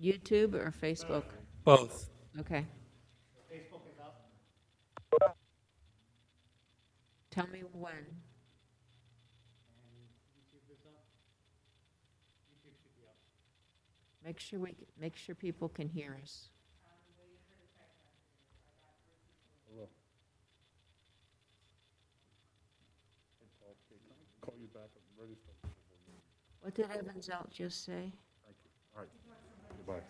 YouTube or Facebook? Both. Okay. Tell me when. Make sure people can hear us. Call you back. I'm ready for the meeting. What did Evans out just say? Thank you. All right. Goodbye.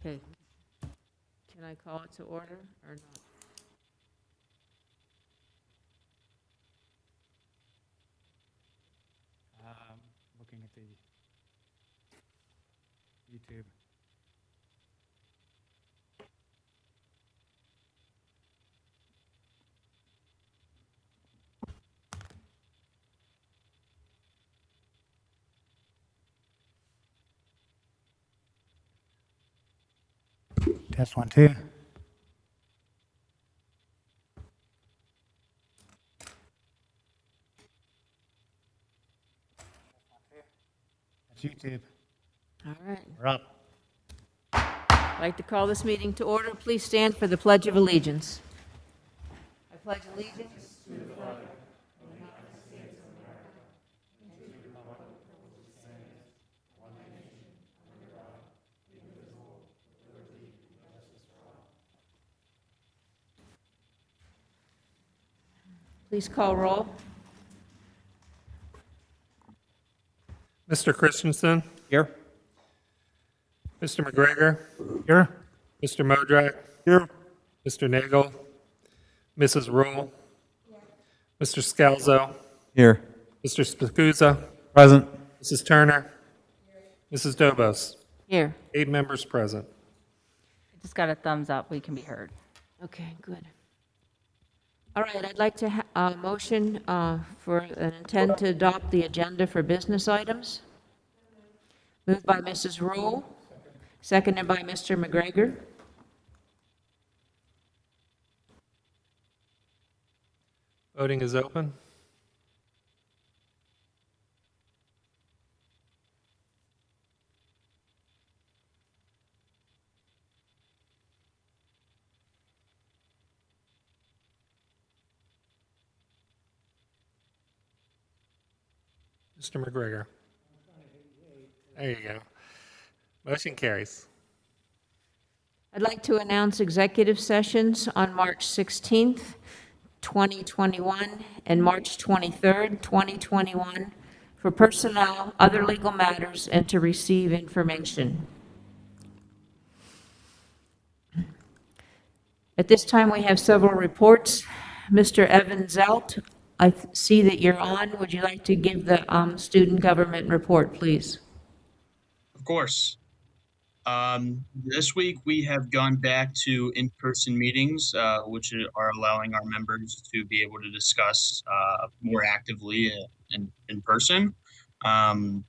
Okay. Can I call it to order or not? Looking at the YouTube. Test 1, 2. That's YouTube. All right. We're up. I'd like to call this meeting to order. Please stand for the Pledge of Allegiance. I pledge allegiance. Please call roll. Mr. Christensen, Here. Mr. McGregor, Here. Mr. Modrak, Here. Mr. Nagel, Mrs. Rule, Mr. Scalzo, Here. Mr. Spacuzza, Present. Mrs. Turner, Mrs. Dobos. Here. 8 members present. Just got a thumbs up, we can be heard. Okay, good. All right, I'd like to motion for an intent to adopt the agenda for business items. Moved by Mrs. Rule, seconded by Mr. McGregor. Voting is open. Mr. McGregor. There you go. Motion carries. I'd like to announce executive sessions on March 16th, 2021, and March 23rd, 2021, for personnel, other legal matters, and to receive information. At this time, we have several reports. Mr. Evan Zelt, I see that you're on. Would you like to give the student government report, please? Of course. This week we have gone back to in-person meetings, which are allowing our members to be able to discuss more actively in person. And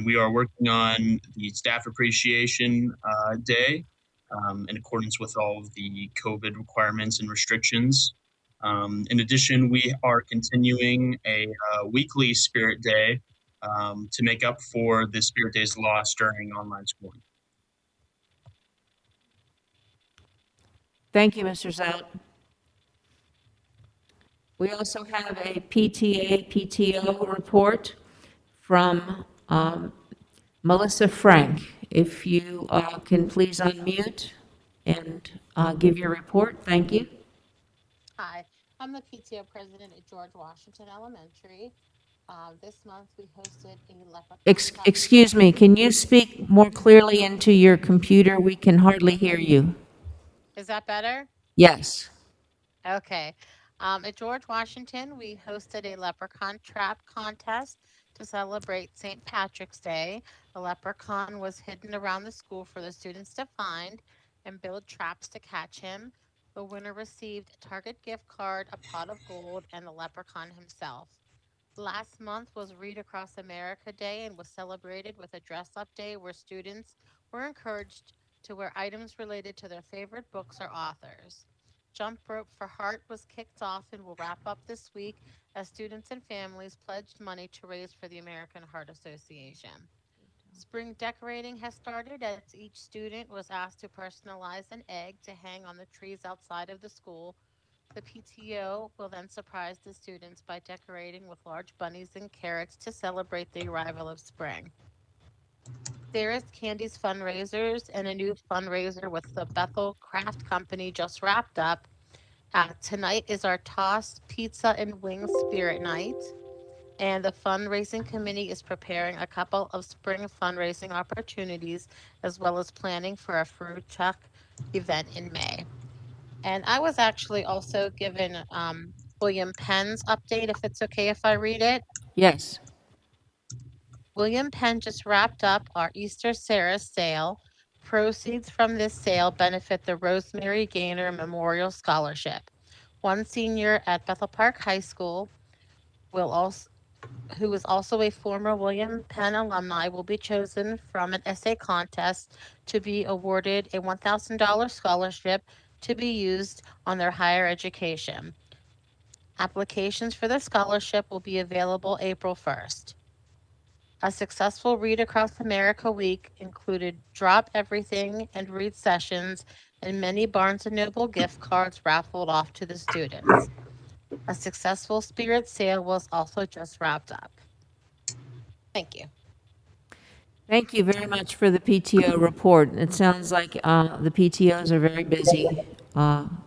we are working on the Staff Appreciation Day in accordance with all of the COVID requirements and restrictions. In addition, we are continuing a weekly Spirit Day to make up for the Spirit Days lost during online schooling. Thank you, Mr. Zelt. We also have a PTA, PTO report from Melissa Frank. If you can please unmute and give your report, thank you. Hi, I'm the PTO president at George Washington Elementary. This month we hosted a leprechaun. Excuse me, can you speak more clearly into your computer? We can hardly hear you. Is that better? Yes. Okay. At George Washington, we hosted a leprechaun trap contest to celebrate St. Patrick's Day. A leprechaun was hidden around the school for the students to find and build traps to catch him. The winner received a Target gift card, a pot of gold, and the leprechaun himself. Last month was Read Across America Day and was celebrated with a dress up day where students were encouraged to wear items related to their favorite books or authors. Jump Rope for Heart was kicked off and will wrap up this week as students and families pledged money to raise for the American Heart Association. Spring decorating has started as each student was asked to personalize an egg to hang on the trees outside of the school. The PTO will then surprise the students by decorating with large bunnies and carrots to celebrate the arrival of spring. Sarah's Candies fundraisers and a new fundraiser with the Bethel Craft Company just wrapped up. Tonight is our Tossed Pizza and Wings Spirit Night, and the fundraising committee is preparing a couple of spring fundraising opportunities as well as planning for a food truck event in May. And I was actually also given William Penn's update, if it's okay if I read it. Yes. William Penn just wrapped up our Easter Sarah sale. Proceeds from this sale benefit the Rosemary Gaynor Memorial Scholarship. One senior at Bethel Park High School will also who is also a former William Penn alumni, will be chosen from an essay contest to be awarded a $1,000 scholarship to be used on their higher education. Applications for the scholarship will be available April 1st. A successful Read Across America week included Drop Everything and Read sessions and many Barnes & Noble gift cards raffled off to the students. A successful spirit sale was also just wrapped up. Thank you. Thank you very much for the PTO report. It sounds like the PTOs are very busy,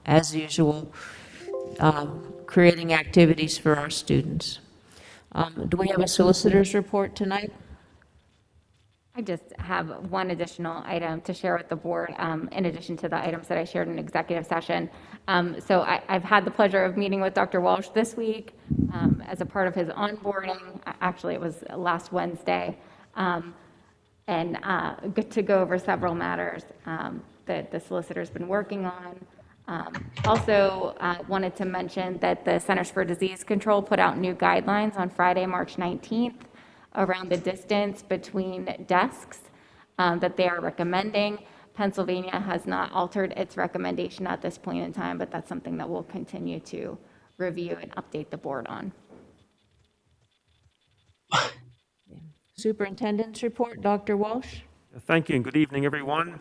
as usual, creating activities for our students. Do we have a solicitor's report tonight? I just have one additional item to share with the board, in addition to the items that I shared in executive session. I've had the pleasure of meeting with Dr. Walsh this week as a part of his onboarding. Actually, it was last Wednesday. And good to go over several matters that the solicitor's been working on. Also, wanted to mention that the Centers for Disease Control put out new guidelines on Friday, March 19th, around the distance between desks that they are recommending. Pennsylvania has not altered its recommendation at this point in time, but that's something that we'll continue to review and update the board on. Superintendent's report, Dr. Walsh? Thank you and good evening, everyone.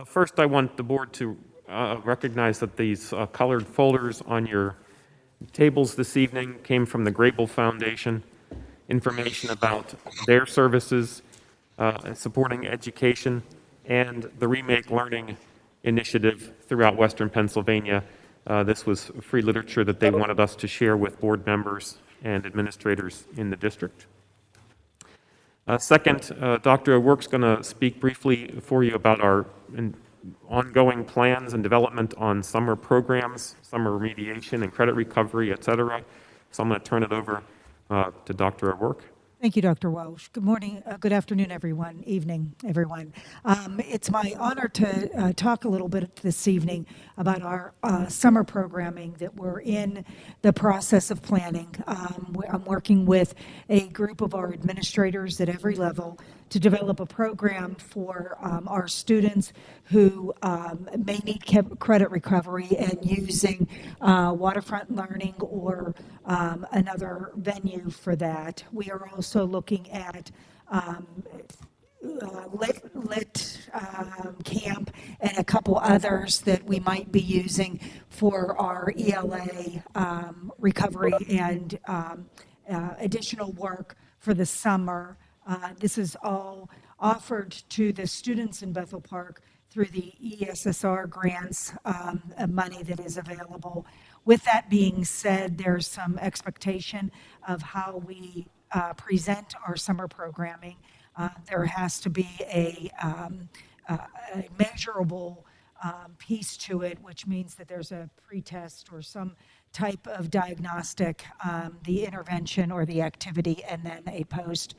First, I want the board to recognize that these colored folders on your tables this evening came from the Grable Foundation. Information about their services, supporting education, and the Remake Learning Initiative throughout Western Pennsylvania. This was free literature that they wanted us to share with board members and administrators in the district. Second, Dr. O'Rourke's going to speak briefly for you about our ongoing plans and development on summer programs, summer remediation and credit recovery, et cetera. So I'm going to turn it over to Dr. O'Rourke. Thank you, Dr. Walsh. Good morning, good afternoon, everyone, evening, everyone. It's my honor to talk a little bit this evening about our summer programming that we're in the process of planning. I'm working with a group of our administrators at every level to develop a program for our students who may need credit recovery and using waterfront learning or another venue for that. We are also looking at lit camp and a couple others that we might be using for our ELA recovery and additional work for the summer. This is all offered to the students in Bethel Park through the ESSR grants money that is available. With that being said, there's some expectation of how we present our summer programming. There has to be a measurable piece to it, which means that there's a pretest or some type of diagnostic, the intervention or the activity, and then a post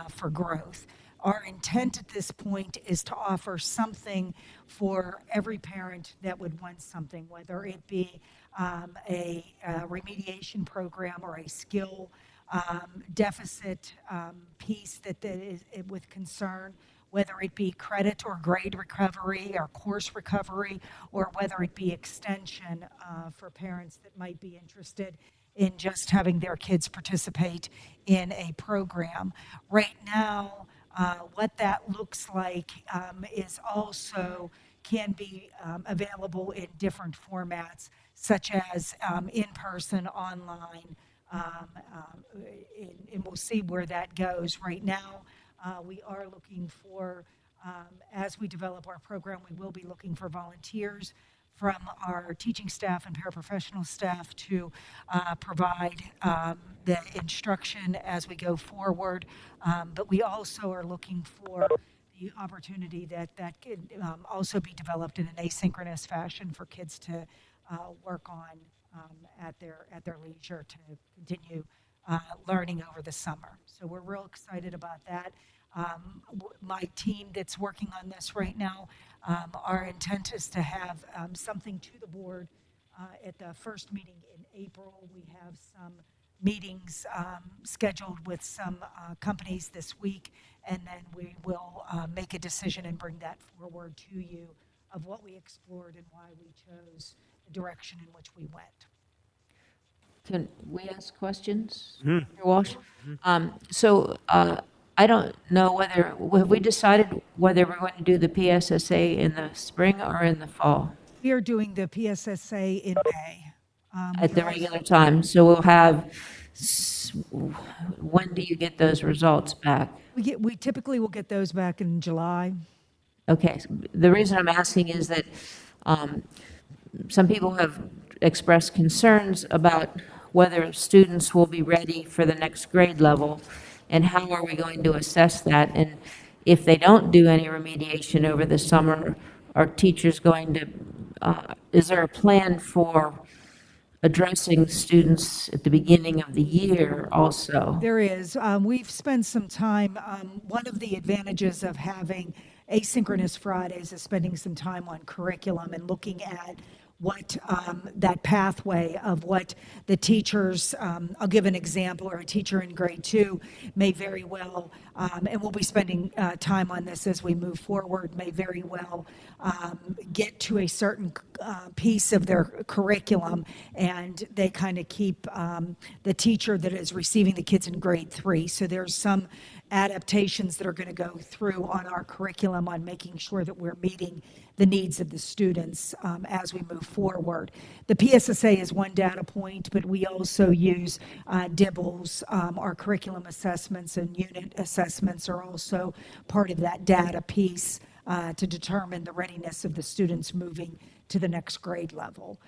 for growth. Our intent at this point is to offer something for every parent that would want something, whether it be a remediation program or a skill deficit piece that is with concern, whether it be credit or grade recovery or course recovery, or whether it be extension for parents that might be interested in just having their kids participate in a program. Right now, what that looks like is also can be available in different formats, such as in-person, online, and we'll see where that goes. Right now, we are looking for, as we develop our program, we will be looking for volunteers from our teaching staff and paraprofessional staff to provide the instruction as we go forward. But we also are looking for the opportunity that could also be developed in an asynchronous fashion for kids to work on at their leisure to continue learning over the summer. So we're real excited about that. My team that's working on this right now, our intent is to have something to the board at the first meeting in April. We have some meetings scheduled with some companies this week, and then we will make a decision and bring that forward to you of what we explored and why we chose the direction in which we went. Can we ask questions, Mr. Walsh? I don't know whether, have we decided whether we're going to do the PSSA in the spring or in the fall? We are doing the PSSA in May. At the regular time, so we'll have, when do you get those results back? We typically will get those back in July. Okay, so the reason I'm asking is that some people have expressed concerns about whether students will be ready for the next grade level, and how are we going to assess that? And if they don't do any remediation over the summer, are teachers going to, is there a plan for addressing students at the beginning of the year also? There is. We've spent some time, one of the advantages of having asynchronous Fridays is spending some time on curriculum and looking at what that pathway of what the teachers, I'll give an example, or a teacher in grade 2 may very well, and we'll be spending time on this as we move forward, may very well get to a certain piece of their curriculum, and they kind of keep the teacher that is receiving the kids in grade 3. So there's some adaptations that are going to go through on our curriculum on making sure that we're meeting the needs of the students as we move forward. The PSSA is one data point, but we also use DIBELS. Our curriculum assessments and unit assessments are also part of that data piece to determine the readiness of the students moving to the next grade level.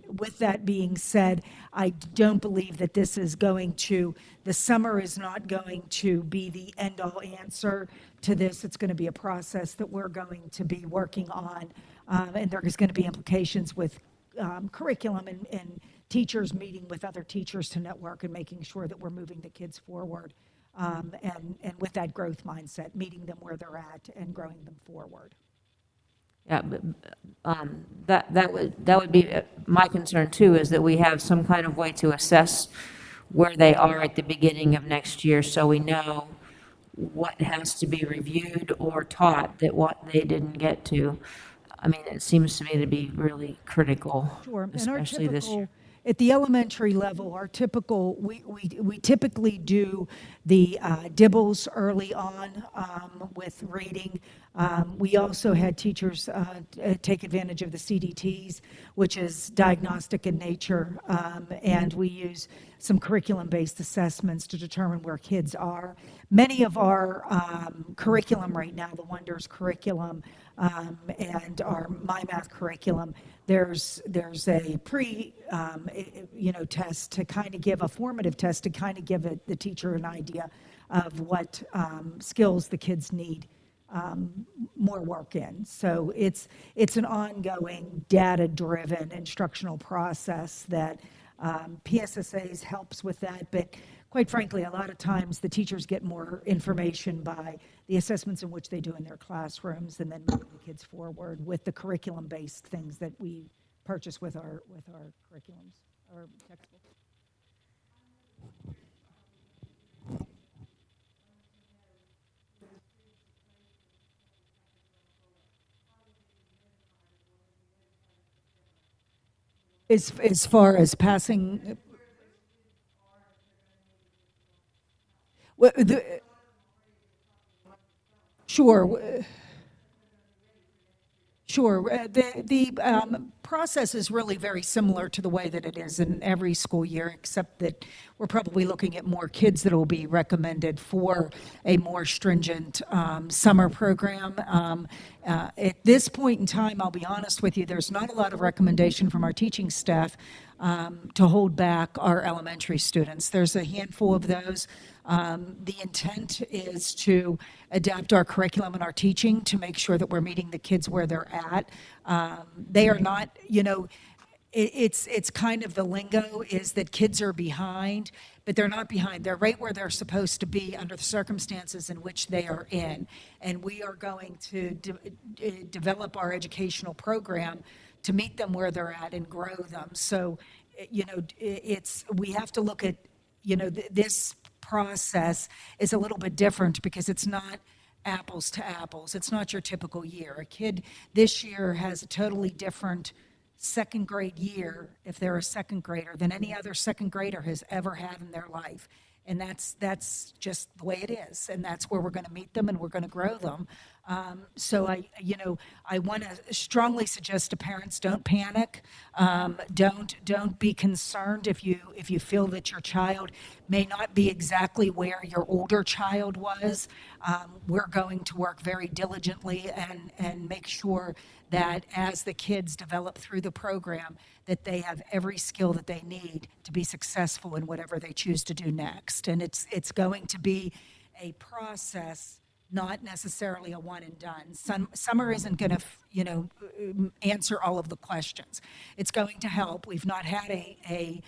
With that being said, I don't believe that this is going to, the summer is not going to be the end-all answer to this. It's going to be a process that we're going to be working on, and there's going to be implications with curriculum and teachers meeting with other teachers to network and making sure that we're moving the kids forward, and with that growth mindset, meeting them where they're at and growing them forward. Yeah, but that would be my concern too, is that we have some kind of way to assess where they are at the beginning of next year, so we know what has to be reviewed or taught that what they didn't get to. I mean, it seems to me to be really critical, Sure, and our especially this year. typical, at the elementary level, our typical, we typically do the DIBELS early on with reading. We also had teachers take advantage of the CDTs, which is diagnostic in nature, and we use some curriculum-based assessments to determine where kids are. Many of our curriculum right now, the Wonders curriculum and our My Math curriculum, there's a test to kind of give a formative test to kind of give the teacher an idea of what skills the kids need more work in. So it's an ongoing data-driven instructional process that PSSAs helps with that, but quite frankly, a lot of times the teachers get more information by the assessments in which they do in their classrooms, and then moving the kids forward with the curriculum-based things that we purchase with our curriculums or textbooks. As far as passing, well, sure. Sure. The process is really very similar to the way that it is in every school year, except that we're probably looking at more kids that will be recommended for a more stringent summer program. At this point in time, I'll be honest with you, there's not a lot of recommendation from our teaching staff to hold back our elementary students. There's a handful of those. The intent is to adapt our curriculum and our teaching to make sure that we're meeting the kids where they're at. They are not, it's kind of the lingo is that kids are behind, but they're not behind. They're right where they're supposed to be under the circumstances in which they are in. And we are going to develop our educational program to meet them where they're at and grow them. So, we have to look at, this process is a little bit different because it's not apples to apples. It's not your typical year. A kid this year has a totally different second grade year, if they're a second grader, than any other second grader has ever had in their life. And that's just the way it is. And that's where we're going to meet them and we're going to grow them. So I want to strongly suggest to parents, don't panic. Don't be concerned if you feel that your child may not be exactly where your older child was. We're going to work very diligently and make sure that as the kids develop through the program, that they have every skill that they need to be successful in whatever they choose to do next. And it's going to be a process, not necessarily a one and done. Summer isn't going to, answer all of the questions. It's going to help. We've not had a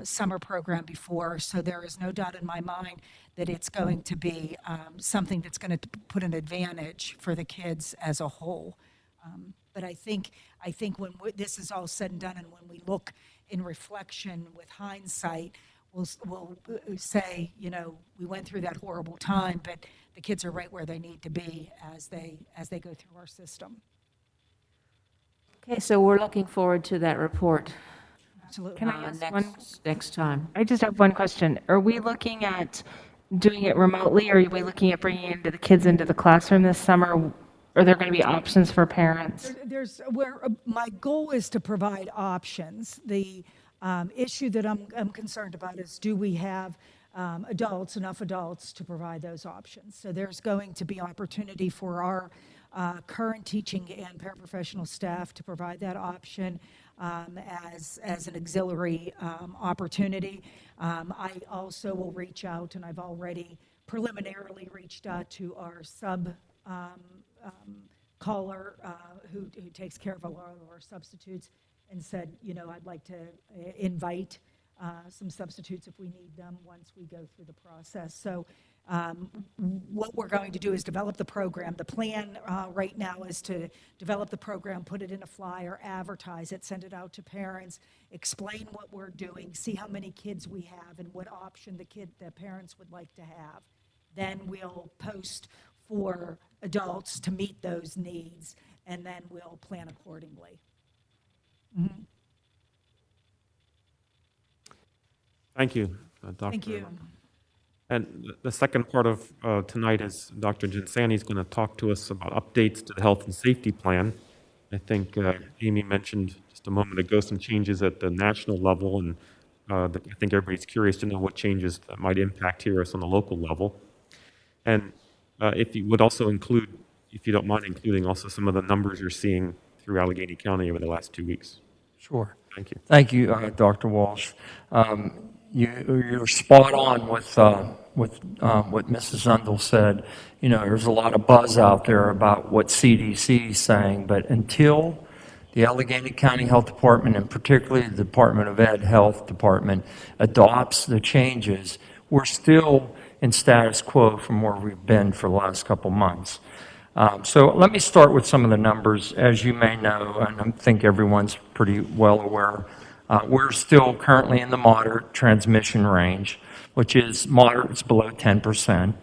summer program before, so there is no doubt in my mind that it's going to be something that's going to put an advantage for the kids as a whole. But I think when this is all said and done, and when we look in reflection with hindsight, we'll say, we went through that horrible time, but the kids are right where they need to be as they go through our system. Okay, so we're looking forward to that report Absolutely. Can I ask next time. I just have one question. Are we looking at doing it remotely, or are we looking at bringing the kids into the classroom this summer? Are there going to be options for parents? My goal is to provide options. The issue that I'm concerned about is, do we have enough adults to provide those options? So there's going to be opportunity for our current teaching and paraprofessional staff to provide that option as an auxiliary opportunity. I also will reach out, and I've already preliminarily reached out to our caller who takes care of a lot of our substitutes and said, I'd like to invite some substitutes if we need them once we go through the process. So what we're going to do is develop the program. The plan right now is to develop the program, put it in a flyer, advertise it, send it out to parents, explain what we're doing, see how many kids we have and what option the parents would like to have. Then we'll post for adults to meet those needs, and then we'll plan accordingly. Mm-hmm. Thank you, Dr. Thank you. And the second part of tonight is Dr. Ginsani is going to talk to us about updates to the health and safety plan. I think Amy mentioned just a moment ago some changes at the national level, and I think everybody's curious to know what changes that might impact here us on the local level. And if you would also include, if you don't mind including also some of the numbers you're seeing through Allegheny County over the last 2 weeks. Sure. Thank you. Thank you, Dr. Walsh. You're spot on with what Mrs. Zundel said. There's a lot of buzz out there about what CDC is saying, but until the Allegheny County Health Department, and particularly the Department of Ed Health Department, adopts the changes, we're still in status quo from where we've been for the last couple months. So let me start with some of the numbers. As you may know, and I think everyone's pretty well aware, we're still currently in the moderate transmission range, which is moderate, it's below 10%.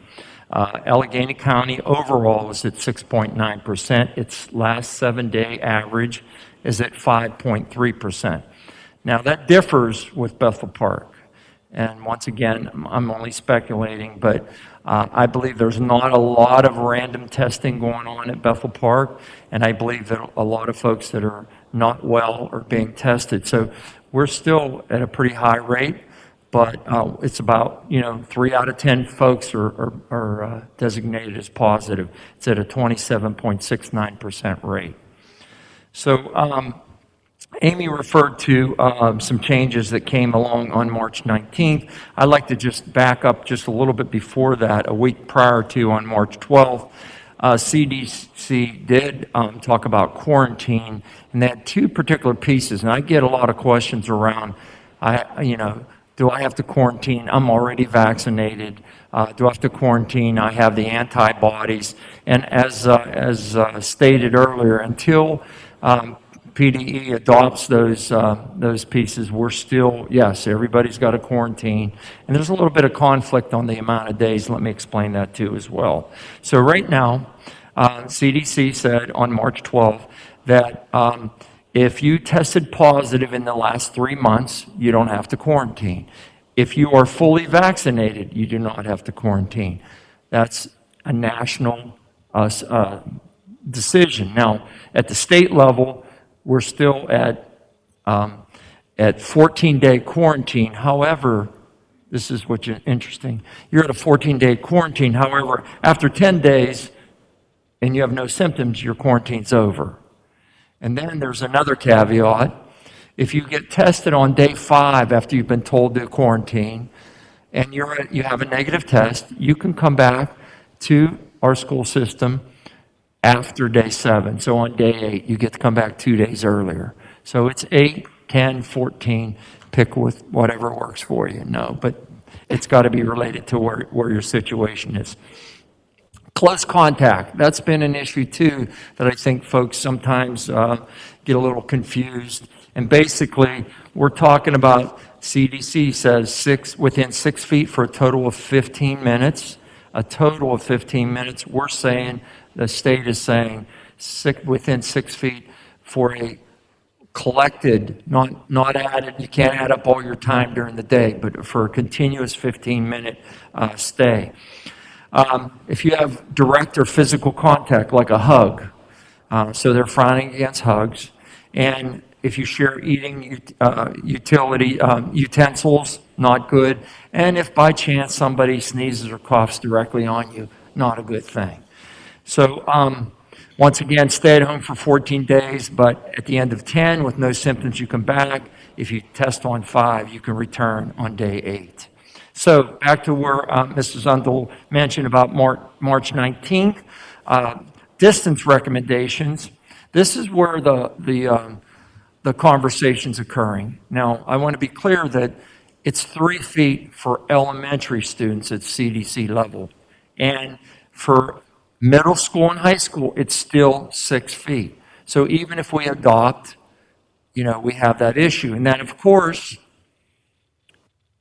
Allegheny County overall is at 6.9%. Its last 7-day average is at 5.3%. Now, that differs with Bethel Park. And once again, I'm only speculating, but I believe there's not a lot of random testing going on at Bethel Park, and I believe that a lot of folks that are not well are being tested. So we're still at a pretty high rate, but it's about, 3 out of 10 folks are designated as positive. It's at a 27.69% rate. So Amy referred to some changes that came along on March 19th. I'd like to just back up just a little bit before that. A week prior to, on March 12th, CDC did talk about quarantine, and they had two particular pieces. And I get a lot of questions around, do I have to quarantine? I'm already vaccinated. Do I have to quarantine? I have the antibodies. And as stated earlier, until PDE adopts those pieces, we're still, yes, everybody's got to quarantine. And there's a little bit of conflict on the amount of days. Let me explain that too as well. So right now, CDC said on March 12th that if you tested positive in the last 3 months, you don't have to quarantine. If you are fully vaccinated, you do not have to quarantine. That's a national decision. Now, at the state level, we're still at 14-day quarantine. However, this is what's interesting. You're at a 14-day quarantine. However, after 10 days and you have no symptoms, your quarantine's over. And then there's another caveat. If you get tested on day 5 after you've been told to quarantine and you have a negative test, you can come back to our school system after day 7. So on day 8, you get to come back 2 days earlier. So it's 8, 10, 14, pick with whatever works for you. No, but it's got to be related to where your situation is. Close contact, that's been an issue too that I think folks sometimes get a little confused. And basically, we're talking about, CDC says within 6 feet for a total of 15 minutes. A total of 15 minutes. We're saying, the state is saying, within 6 feet for a collected, not added, you can't add up all your time during the day, but for a continuous 15-minute stay. If you have direct or physical contact, like a hug, so they're frowning against hugs, and if you share eating utensils, not good, and if by chance somebody sneezes or coughs directly on you, not a good thing. So once again, stay at home for 14 days, but at the end of 10, with no symptoms, you come back. If you test on 5, you can return on day 8. So back to where Mrs. Undel mentioned about March 19th, distance recommendations. This is where the conversation's occurring. Now, I want to be clear that it's 3 feet for elementary students at CDC level. And for middle school and high school, it's still 6 feet. So even if we adopt, we have that issue. And then, of course,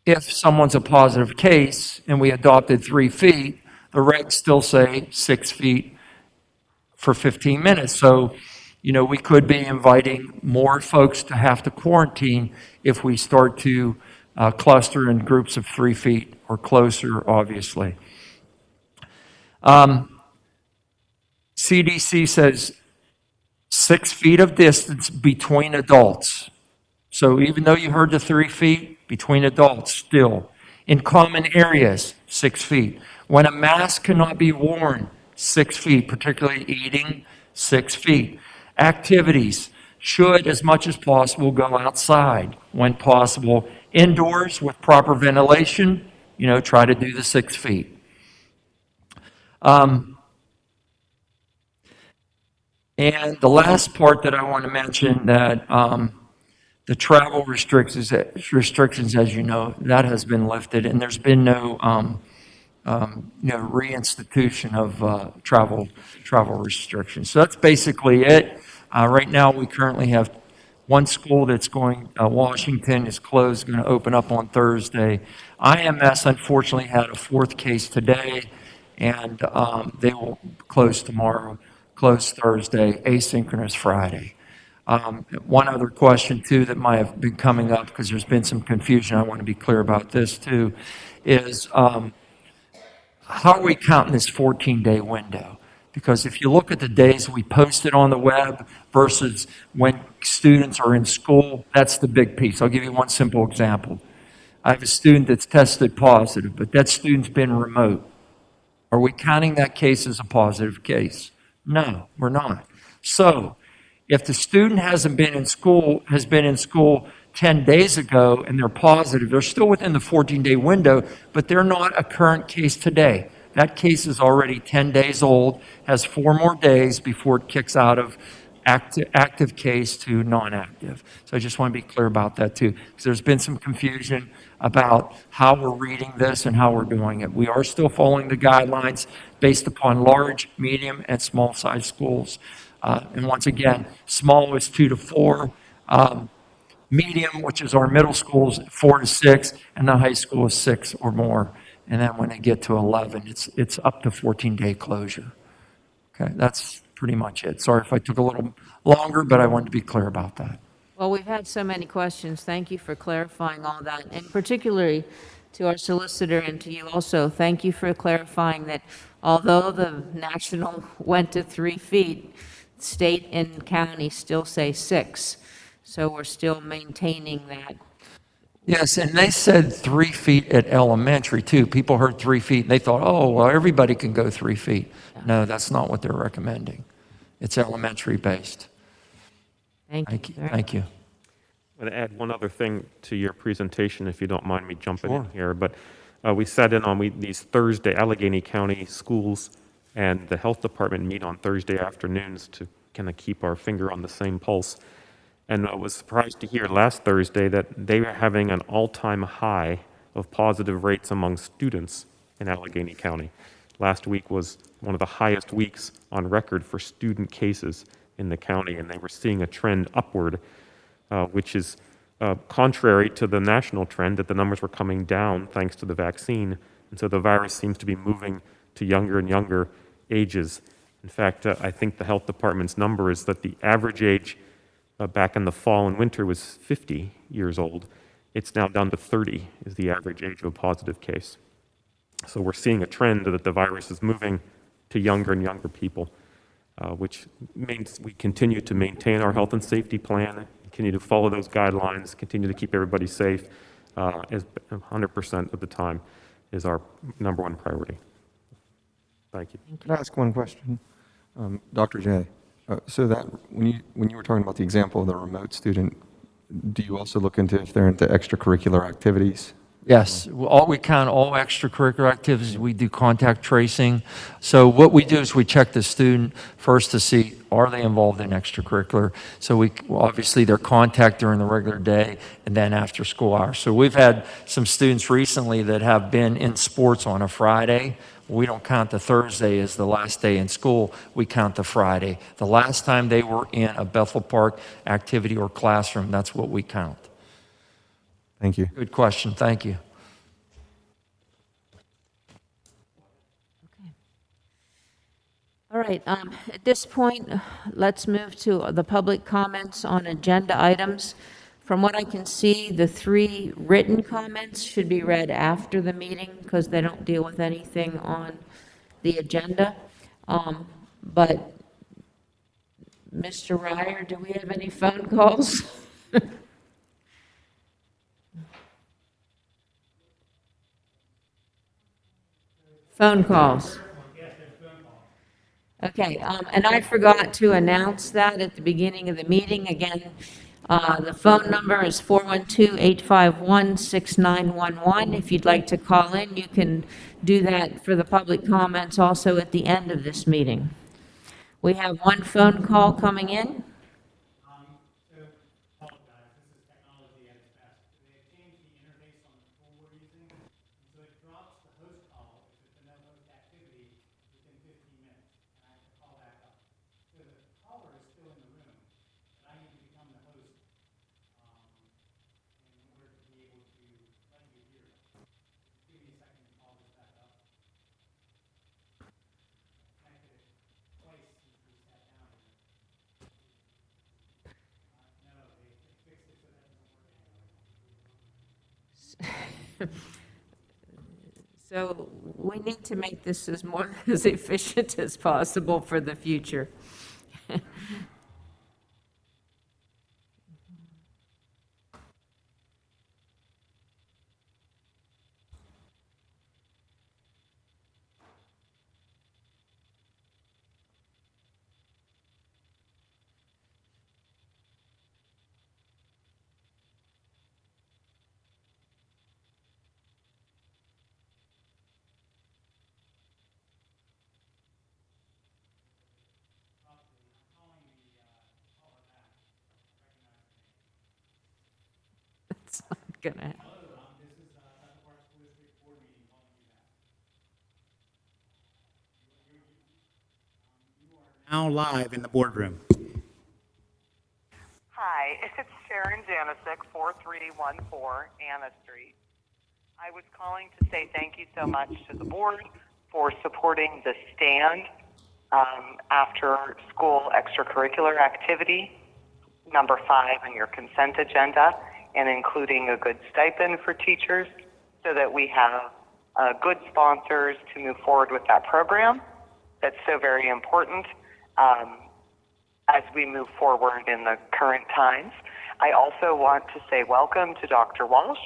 if someone's a positive case and we adopted 3 feet, the regs still say 6 feet for 15 minutes. So, we could be inviting more folks to have to quarantine if we start to cluster in groups of 3 feet or closer, obviously. CDC says 6 feet of distance between adults. So even though you heard the 3 feet, between adults still. In common areas, 6 feet. When a mask cannot be worn, 6 feet, particularly eating, 6 feet. Activities should, as much as possible, go outside when possible. Indoors with proper ventilation, try to do the 6 feet. And the last part that I want to mention, that the travel restrictions, as you know, that has been lifted, and there's been no reinstitution of travel restrictions. So that's basically it. Right now, we currently have one school that's going, Washington is closed, going to open up on Thursday. IMS, unfortunately, had a 4th case today, and they will close tomorrow, close Thursday, asynchronous Friday. One other question too that might have been coming up, because there's been some confusion, I want to be clear about this too, is how are we counting this 14-day window? Because if you look at the days we posted on the web versus when students are in school, that's the big piece. I'll give you one simple example. I have a student that's tested positive, but that student's been remote. Are we counting that case as a positive case? No, we're not. So if the student hasn't been in school, has been in school 10 days ago and they're positive, they're still within the 14-day window, but they're not a current case today. That case is already 10 days old, has 4 more days before it kicks out of active case to non-active. So I just want to be clear about that too, because there's been some confusion about how we're reading this and how we're doing it. We are still following the guidelines based upon large, medium, and small size schools. And once again, small is 2 to 4, medium, which is our middle schools, 4 to 6, and the high school is 6 or more. And then when they get to 11, it's up to 14-day closure. Okay, that's pretty much it. Sorry if I took a little longer, but I wanted to be clear about that. Well, we've had so many questions. Thank you for clarifying all that, and particularly to our solicitor and to you also, thank you for clarifying that although the national went to 3 feet, state and county still say 6. So we're still maintaining that. Yes, and they said 3 feet at elementary too. People heard 3 feet and they thought, oh, well, everybody can go 3 feet. No, that's not what they're recommending. It's elementary based. Thank you. Thank you. I'm going to add one other thing to your presentation, if you don't mind me jumping in here. But we sat in on these Thursday, Allegheny County schools and the health department meet on Thursday afternoons to kind of keep our finger on the same pulse. And I was surprised to hear last Thursday that they were having an all-time high of positive rates among students in Allegheny County. Last week was one of the highest weeks on record for student cases in the county, and they were seeing a trend upward, which is contrary to the national trend that the numbers were coming down thanks to the vaccine. And so the virus seems to be moving to younger and younger ages. In fact, I think the health department's number is that the average age back in the fall and winter was 50 years old. It's now down to 30 is the average age of a positive case. So we're seeing a trend that the virus is moving to younger and younger people, which means we continue to maintain our health and safety plan, continue to follow those guidelines, continue to keep everybody safe, as 100% of the time is our number one priority. Thank you. Could I ask one question? Dr. J, so that when you were talking about the example of the remote student, do you also look into if they're into extracurricular activities? Yes, we count all extracurricular activities. We do contact tracing. So what we do is we check the student first to see, are they involved in extracurricular? So obviously their contact during the regular day and then after school hours. So we've had some students recently that have been in sports on a Friday. We don't count the Thursday as the last day in school. We count the Friday. The last time they were in a Bethel Park activity or classroom, that's what we count. Thank you. Good question. Thank you. All right, at this point, let's move to the public comments on agenda items. From what I can see, the 3 written comments should be read after the meeting because they don't deal with anything on the agenda. But Mr. Ryer, do we have any phone calls? Phone calls. Okay, and I forgot to announce that at the beginning of the meeting. Again, the phone number is 412-851-6911. If you'd like to call in, you can do that for the public comments also at the end of this meeting. We have one phone call coming in. So we need to make this as more as efficient as possible for the future. It's not gonna happen. Now live in the boardroom. Hi, it's Sharon Janisic, 4314 Anna Street. I was calling to say thank you so much to the board for supporting the stand after school extracurricular activity, number 5 on your consent agenda, and including a good stipend for teachers so that we have good sponsors to move forward with that program. That's so very important. As we move forward in the current times. I also want to say welcome to Dr. Walsh.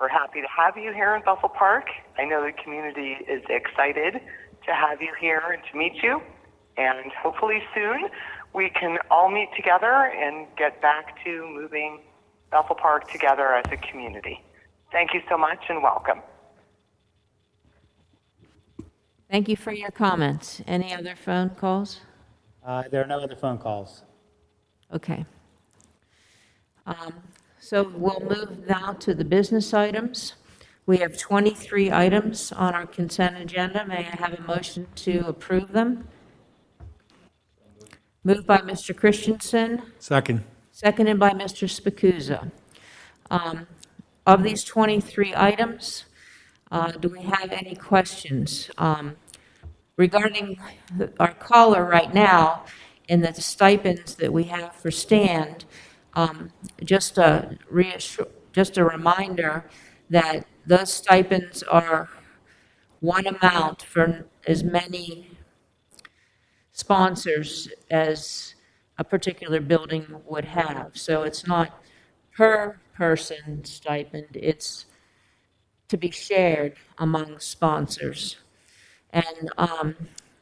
We're happy to have you here in Bethel Park. I know the community is excited to have you here and to meet you. And hopefully soon we can all meet together and get back to moving Bethel Park together as a community. Thank you so much and welcome. Thank you for your comments. Any other phone calls? There are no other phone calls. Okay. So we'll move now to the business items. We have 23 items on our consent agenda. May I have a motion to approve them? Moved by Mr. Christensen, Second. seconded by Mr. Spacuzza. Of these 23 items, do we have any questions? Regarding our caller right now and the stipends that we have for stand, just a reminder that those stipends are one amount for as many sponsors as a particular building would have. So it's not per person stipend, it's to be shared among sponsors. And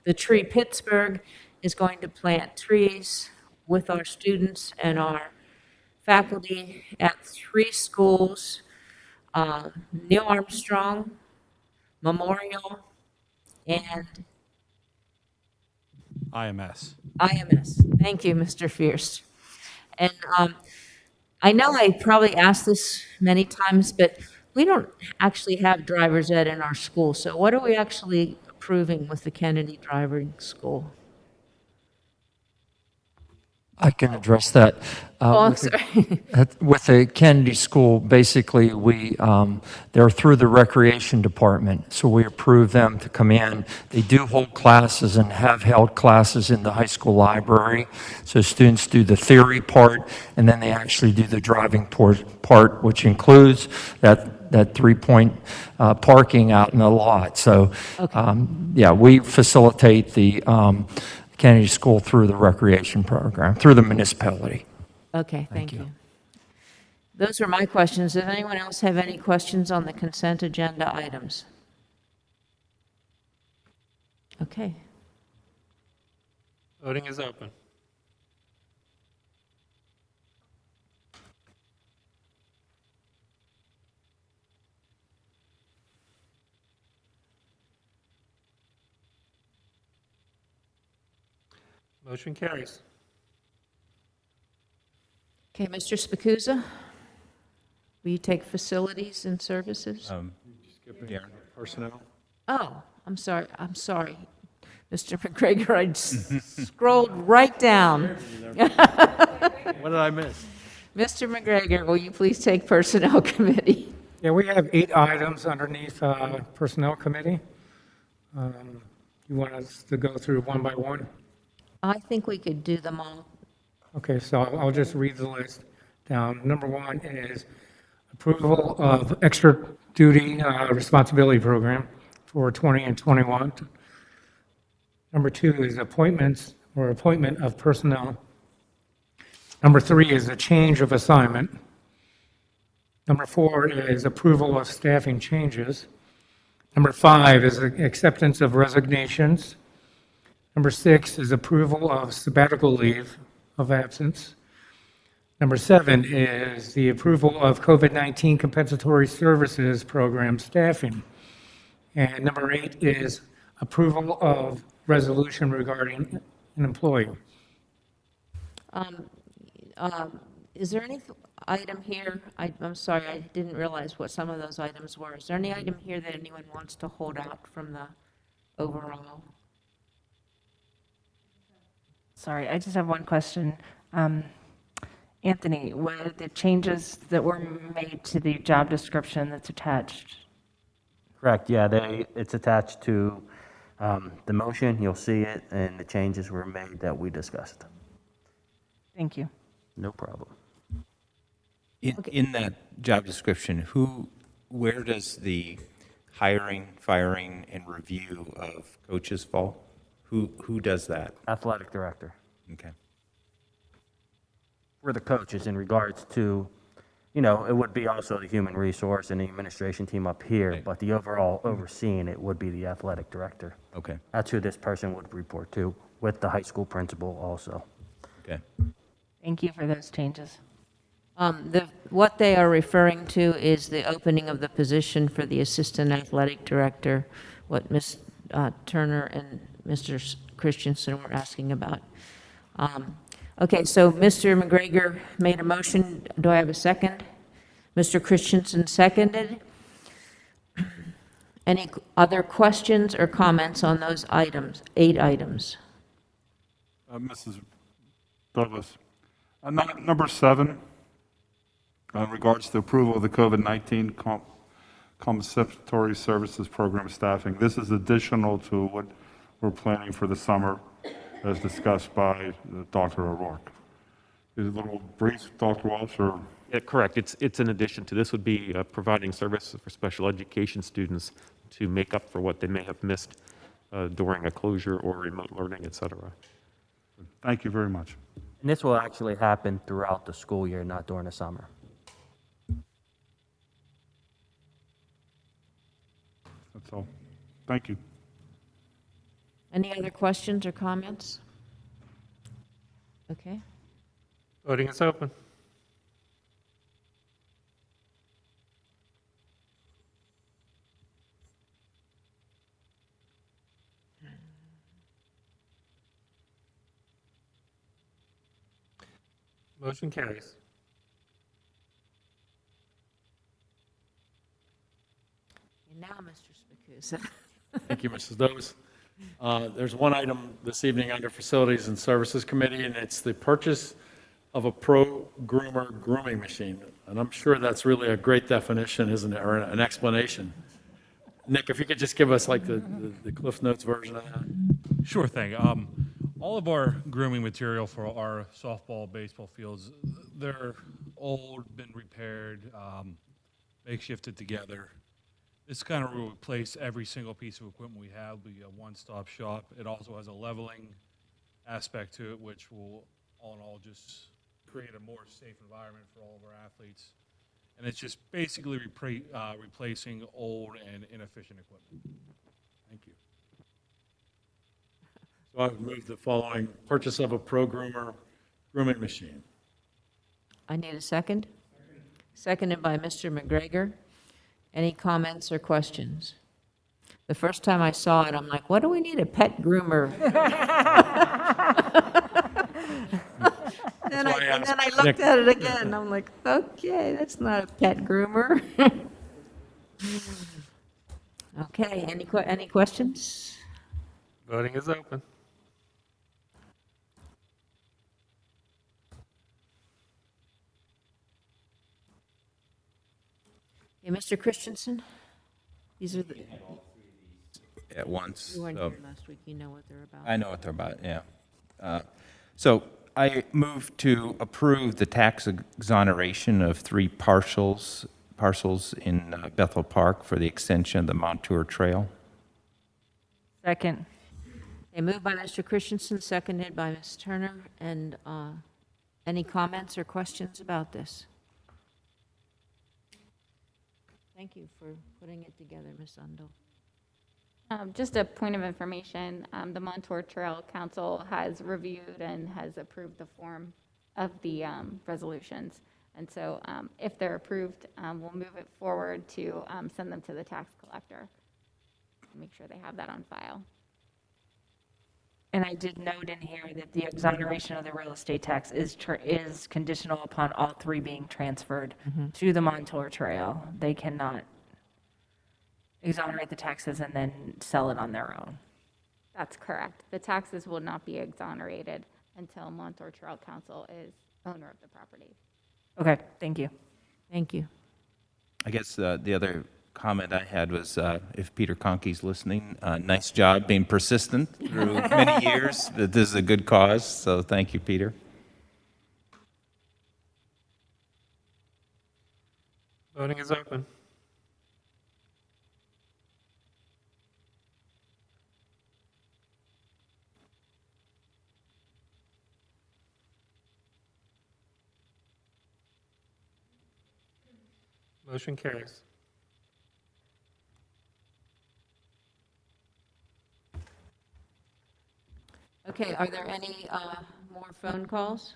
the Tree Pittsburgh is going to plant trees with our students and our faculty at 3 schools, Neil Armstrong, Memorial, and IMS. IMS. Thank you, Mr. Fierce. And I know I probably asked this many times, but we don't actually have driver's ed in our school. So what are we actually approving with the Kennedy Driving School? I can address that. Oh, I'm With the- sorry. With the Kennedy School, basically, they're through the recreation department, so we approve them to come in. They do hold classes and have held classes in the high school library. So students do the theory part, and then they actually do the driving part, which includes that three-point parking out in the lot. So, yeah, we facilitate the Kennedy School through the recreation program, through the municipality. Okay, thank you. Those are my questions. Does anyone else have any questions on the consent agenda items? Okay. Voting is open. Motion carries. Okay, Mr. Spacuzza, will you take facilities and services? Personnel. Oh, I'm sorry, Mr. McGregor, I scrolled right down. What did I miss? Mr. McGregor, will you please take Personnel Committee? Yeah, we have 8 items underneath Personnel Committee. You want us to go through one by one? I think we could do them all. Okay, so I'll just read the list down. Number 1 is approval of extra duty responsibility program for 20 and 21. Number 2 is appointments or appointment of personnel. Number 3 is a change of assignment. Number 4 is approval of staffing changes. Number 5 is acceptance of resignations. Number 6 is approval of sabbatical leave of absence. Number 7 is the approval of COVID-19 compensatory services program staffing. And number 8 is approval of resolution regarding an employee. Is there any item here, I'm sorry, I didn't realize what some of those items were. Is there any item here that anyone wants to hold out from the overall? Sorry, I just have one question. Anthony, what are the changes that were made to the job description that's attached? Correct, yeah, it's attached to the motion, you'll see it, and the changes were made that we discussed. Thank you. No problem. In that job description, where does the hiring, firing, and review of coaches fall? Who does that? Athletic director. Okay. For the coaches in regards to, it would be also the human resource and the administration team up here, Right. but the overall overseeing it would be the athletic director. Okay. That's who this person would report to, with the high school principal also. Okay. Thank you for those changes. What they are referring to is the opening of the position for the assistant athletic director, what Ms. Turner and Mr. Christensen were asking about. Okay, so Mr. McGregor made a motion. Do I have a second? Mr. Christensen seconded. Any other questions or comments on those items, 8 items? Mrs. Douglas. Number 7, in regards to approval of the COVID-19 compensatory services program staffing. This is additional to what we're planning for the summer, as discussed by Dr. O'Rourke. Is it a little brief, Dr. Walsh, or? Yeah, correct. It's in addition to, this would be providing services for special education students to make up for what they may have missed during a closure or remote learning, et cetera. Thank you very much. And this will actually happen throughout the school year, not during the summer. That's all. Thank you. Any other questions or comments? Okay. Voting is open. Motion carries. And now, Mr. Spikusa. Thank you, Mrs. Douglas. There's one item this evening under Facilities and Services Committee, and it's the purchase of a pro groomer grooming machine. And I'm sure that's really a great definition, isn't it, or an explanation. Nick, if you could just give us like the Cliff Notes version of that. Sure thing. All of our grooming material for our softball, baseball fields, they're old, been repaired, makeshifted together. This kind of will replace every single piece of equipment we have, be a one-stop shop. It also has a leveling aspect to it, which will, all in all, just create a more safe environment for all of our athletes. And it's just basically replacing old and inefficient equipment. Thank you. So I would move the following: purchase of a pro groomer grooming machine. I need a second. Seconded by Mr. McGregor. Any comments or questions? The first time I saw it, I'm like, what do we need a pet groomer? And then I looked at it again, and I'm like, okay, that's not a pet groomer. Okay, any questions? Voting is open. Hey, Mr. Christensen? These are the, At once. you weren't so- here last week, you know what they're about. I know what they're about, yeah. So I move to approve the tax exoneration of 3 partials parcels in Bethel Park for the extension of the Montour Trail. Second. Okay, moved by Mr. Christensen, seconded by Ms. Turner. And any comments or questions about this? Thank you for putting it together, Ms. Undle. Just a point of information, the Montour Trail Council has reviewed and has approved the form of the resolutions. And so if they're approved, we'll move it forward to send them to the tax collector. Make sure they have that on file. And I did note in here that the exoneration of the real estate tax is conditional upon all three being transferred to the Montour Trail. They cannot exonerate the taxes and then sell it on their own. That's correct. The taxes will not be exonerated until Montour Trail Council is owner of the property. Okay, thank you. Thank you. I guess the other comment I had was if Peter Conkey's listening, nice job being persistent through many years. That this is a good cause, so thank you, Peter. Voting is open. Motion carries. Okay, are there any more phone calls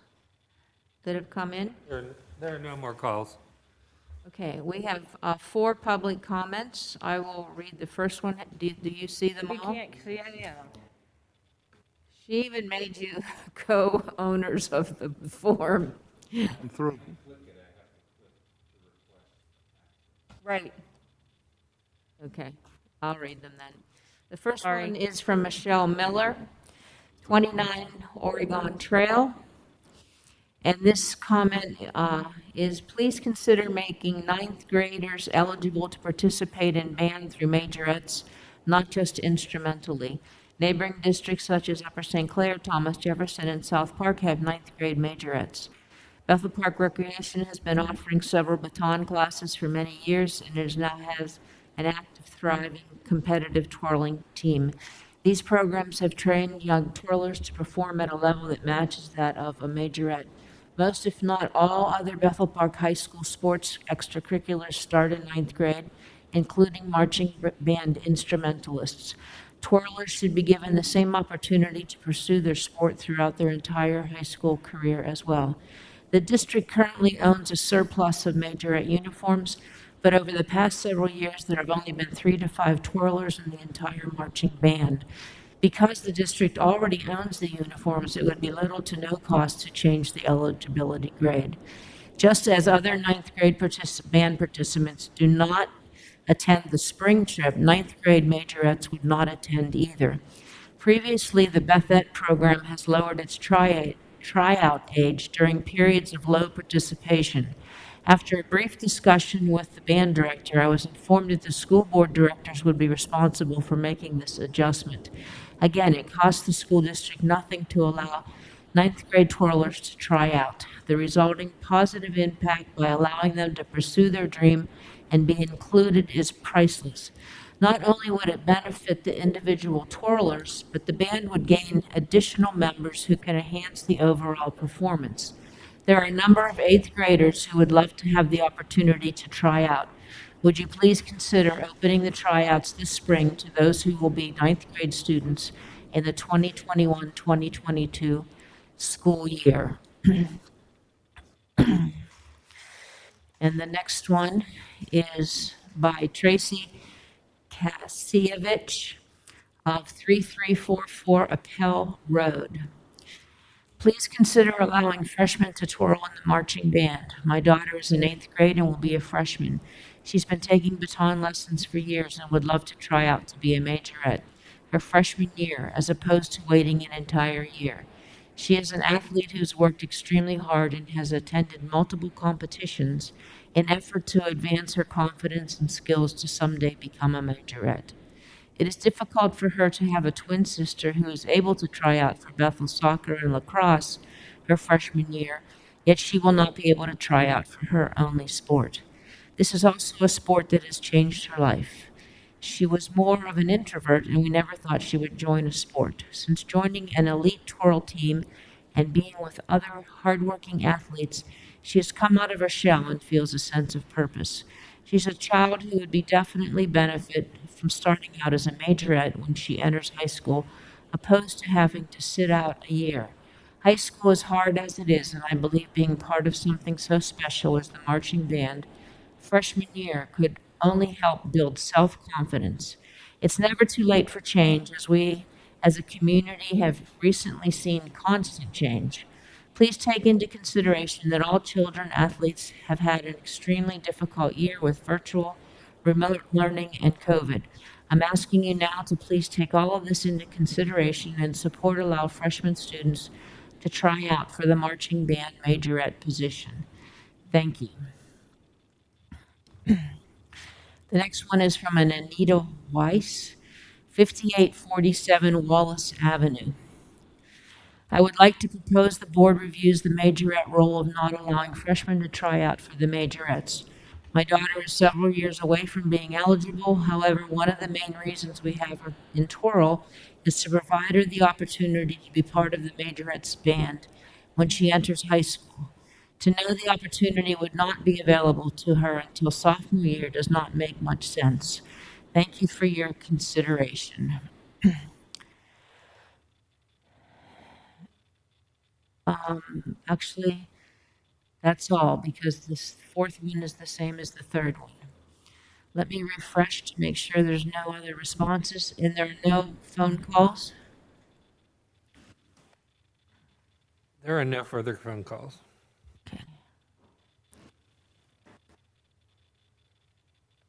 that have come in? There are no more calls. Okay, we have 4 public comments. I will read the first one. Do you see them all? Yeah. She even made you co-owners of the form. I'm through. Right. Okay, I'll read them then. The first one is from Michelle Miller, 29 Oregon Trail. And this comment is, please consider making 9th graders eligible to participate in band through majorettes, not just instrumentally. Neighboring districts such as Upper St. Clair, Thomas Jefferson, and South Park have 9th grade majorettes. Bethel Park Recreation has been offering several baton classes for many years and now has an active, thriving, competitive twirling team. These programs have trained young twirlers to perform at a level that matches that of a majorette. Most, if not all, other Bethel Park High School sports extracurriculars start in 9th grade, including marching band instrumentalists. Twirlers should be given the same opportunity to pursue their sport throughout their entire high school career as well. The district currently owns a surplus of majorette uniforms, but over the past several years, there have only been 3 to 5 twirlers in the entire marching band. Because the district already owns the uniforms, it would be little to no cost to change the eligibility grade. Just as other 9th grade band participants do not attend the spring trip, 9th grade majorettes would not attend either. Previously, the Bethel program has lowered its tryout age during periods of low participation. After a brief discussion with the band director, I was informed that the school board directors would be responsible for making this adjustment. Again, it costs the school district nothing to allow 9th grade twirlers to try out. The resulting positive impact by allowing them to pursue their dream and be included is priceless. Not only would it benefit the individual twirlers, but the band would gain additional members who can enhance the overall performance. There are a number of 8th graders who would love to have the opportunity to try out. Would you please consider opening the tryouts this spring to those who will be 9th grade students in the 2021-2022 school year? And the next one is by Tracy Kasievich of 3344 Appel Road. Please consider allowing freshmen to twirl in the marching band. My daughter is in 8th grade and will be a freshman. She's been taking baton lessons for years and would love to try out to be a majorette her freshman year, as opposed to waiting an entire year. She is an athlete who's worked extremely hard and has attended multiple competitions in effort to advance her confidence and skills to someday become a majorette. It is difficult for her to have a twin sister who is able to try out for Bethel soccer and lacrosse her freshman year, yet she will not be able to try out for her only sport. This is also a sport that has changed her life. She was more of an introvert, and we never thought she would join a sport. Since joining an elite twirl team and being with other hardworking athletes, she has come out of her shell and feels a sense of purpose. She's a child who would be definitely benefit from starting out as a majorette when she enters high school, opposed to having to sit out a year. High school is hard as it is, and I believe being part of something so special as the marching band freshman year could only help build self-confidence. It's never too late for change, as we as a community have recently seen constant change. Please take into consideration that all children athletes have had an extremely difficult year with virtual, remote learning, and COVID. I'm asking you now to please take all of this into consideration and support allow freshman students to try out for the marching band majorette position. Thank you. The next one is from an Anita Weiss, 5847 Wallace Avenue. I would like to propose the board reviews the majorette rule of not allowing freshmen to try out for the majorettes. My daughter is several years away from being eligible. However, one of the main reasons we have her in twirl is to provide her the opportunity to be part of the majorettes band when she enters high school. To know the opportunity would not be available to her until sophomore year does not make much sense. Thank you for your consideration. Actually, that's all, because this fourth one is the same as the third one. Let me refresh to make sure there's no other responses, and there are no phone calls. There are no further phone calls.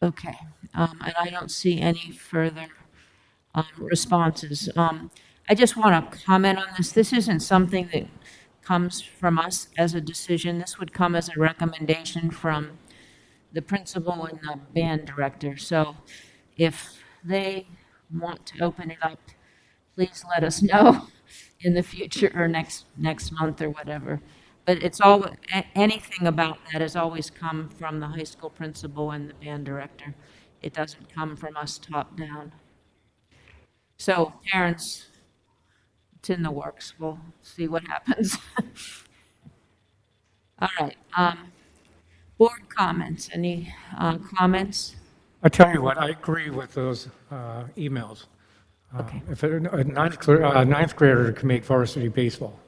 Okay, and I don't see any further responses. I just want to comment on this. This isn't something that comes from us as a decision. This would come as a recommendation from the principal and the band director. So if they want to open it up, please let us know in the future or next month or whatever. But it's all, anything about that has always come from the high school principal and the band director. It doesn't come from us top down. So parents, it's in the works. We'll see what happens. All right. Board comments. Any comments? I tell you what, I agree with those emails. Okay. If a ninth grader can make varsity baseball,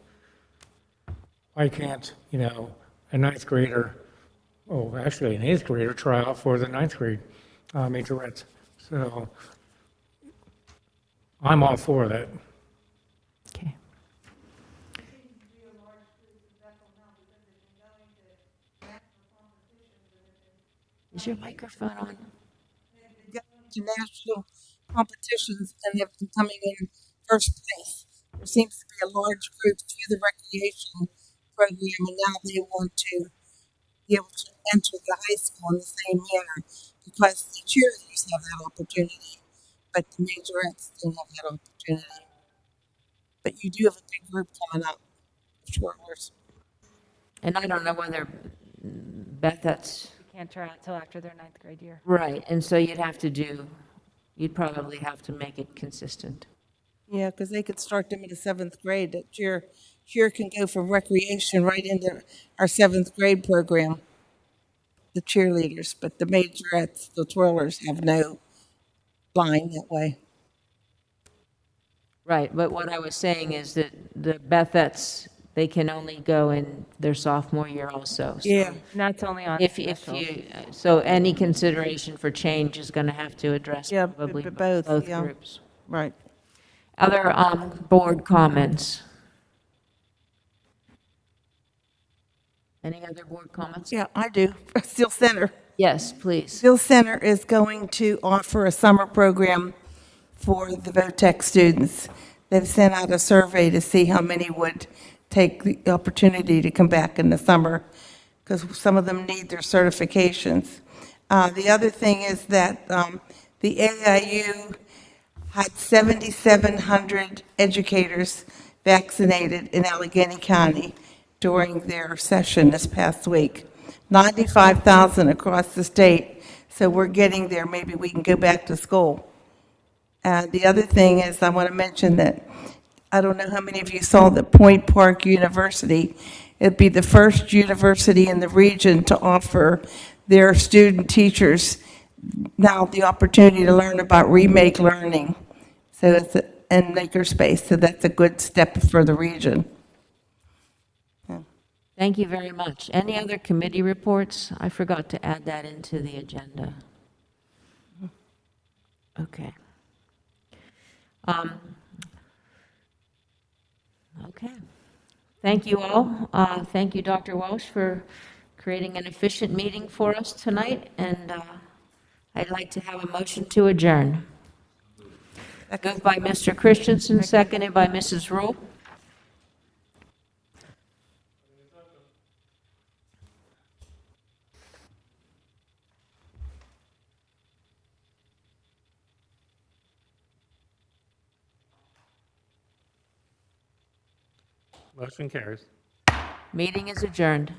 why can't, a ninth grader, actually an eighth grader try out for the ninth grade majorettes? So I'm all for that. Okay. Is your microphone on? To national competitions and have been coming in first place. There seems to be a large group through the recreation program, and now they want to be able to enter the high school in the same manner because the cheerleaders have that opportunity, but the majorettes don't have that opportunity. But you do have a big group coming up, twirlers. And I don't know whether, Beth, that's You can't try out till after their ninth grade year. right. And so you'd probably have to make it consistent. Yeah, because they could start them in the seventh grade. That cheer can go from recreation right into our seventh grade program. The cheerleaders, but the majorettes, the twirlers, have no line that way. Right, but what I was saying is that the Bethettes, they can only go in their sophomore year also. So Yeah. And that's only on If specials. so any consideration for change is going to have to address Yeah, probably both, yeah. groups. Right. Other board comments? Any other board comments? Yeah, I do. Steel Center. Yes, please. Steel Center is going to offer a summer program for the VOTEC students. They've sent out a survey to see how many would take the opportunity to come back in the summer, because some of them need their certifications. The other thing is that the AIU had 7,700 educators vaccinated in Allegheny County during their session this past week. 95,000 across the state. So we're getting there. Maybe we can go back to school. The other thing is, I want to mention that I don't know how many of you saw that Point Park University, it'd be the first university in the region to offer their student teachers now the opportunity to learn about remake learning. So it's and makerspace. So that's a good step for the region. Thank you very much. Any other committee reports? I forgot to add that into the agenda. Okay. Okay. Thank you all. Thank you, Dr. Walsh, for creating an efficient meeting for us tonight, and I'd like to have a motion to adjourn. Moved by Mr. Christensen, seconded by Mrs. Rule. Motion carries. Meeting is adjourned.